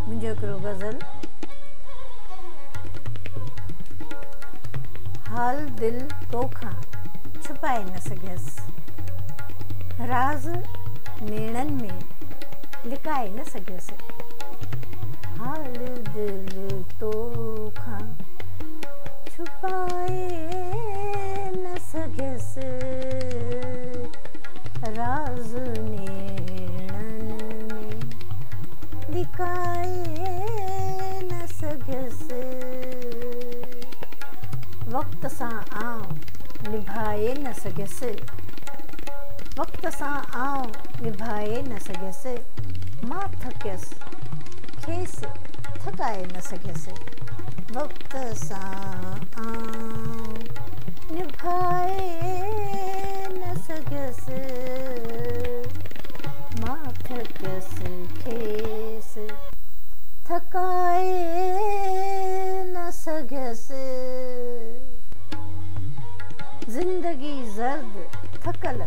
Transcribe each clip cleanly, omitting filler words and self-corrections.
मुंहिंजो हिकिड़ो गज़ल। हाल दिल तोखां छुपाए न सघियसि, राज़ नेणनि में लिकाए न सघियसि। हाल दिल तोखां छुपाए न सघियसि, राज़ नेणनि में लिकाए न सघियसि। वक़्त सां आउं निभाए न सघियसि, वक़्त सां आउं निभाए न सघियसि। मां थकियसि खेसि थकाए न सघियसि, वक़्त सां आउं निभाए न सघियसि। मां थकियसि खेसि थकाए न सघियसि। ज़िंदगी ज़र्द थकल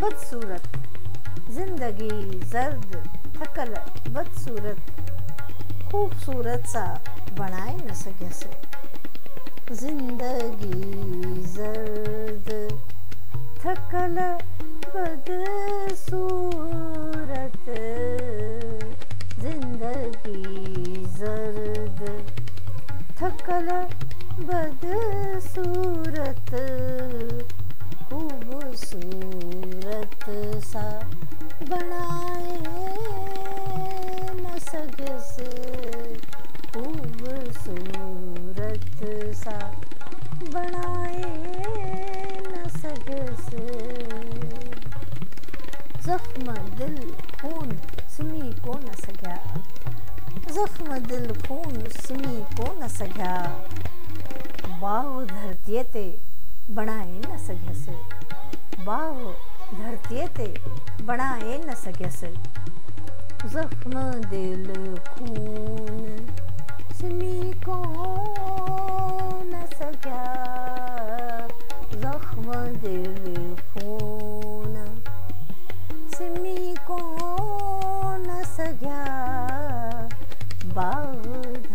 बदसूरत, ज़िंदगी ज़र्द थकल बदसूरत, ख़ूबसूरत सा बणाए न सघियसि। ज़िंदगी ज़र्द थकल बदसूरत, ज़िंदगी ज़र्द थकल बदसूरत, ख़ूबसूरत सा बणाए न सघियसि, ख़ूबसूरत सा बणाए न सघियसि। ज़ख़्म दिल खून सुम्ही कोन सघिया, ज़ख़्म दिल खून सुम्ही कोन सघिया, बाह धरतीअ ते बणाए न सघियसि, बाह धरतीअ ते बणाए न सघियसि। ज़ख़्म दिल खून सुम्ही कोन सघिया, ज़ख़्म दिल खून सुम्ही कोन सघिया, बाह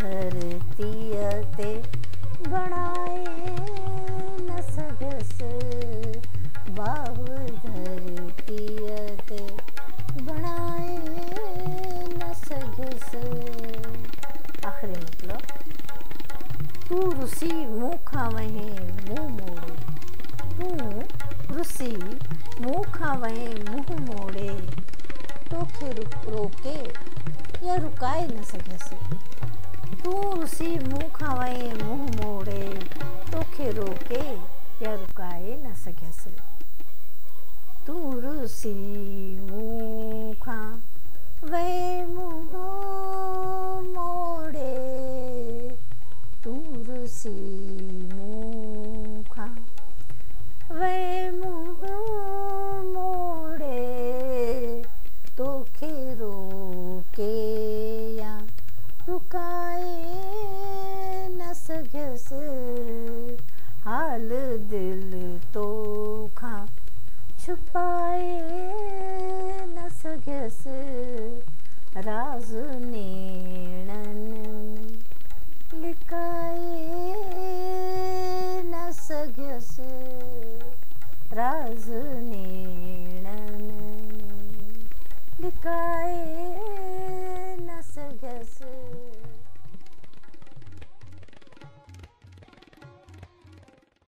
धरतीअ ते बणाए न सघियसि, बाह धरतीअ ते बणाए न सघियसि। आख़िरी मतिलबु, तूं रुसी मूं खां वहें मुंहुं मोड़े, तूं रुसी मूं खां वहें मुंहुं मोड़े, तोखे रोके या रुकाए न सघियसि। तूं रुसी मूं खां वहें मुंहुं मोड़े, तोखे रोके या रुकाए न सघियसि। तूं रुसी मूं खां वहें मुंहुं मोड़े, तूं रुसी मूं खां वहें मुंहुं मोड़े, तोखे रोके या रुकाए न सघियसि। हाल दिल तोखां छुपाए न सघियसि, राज़ नेणनि में लिकाए न सघियसि, राज़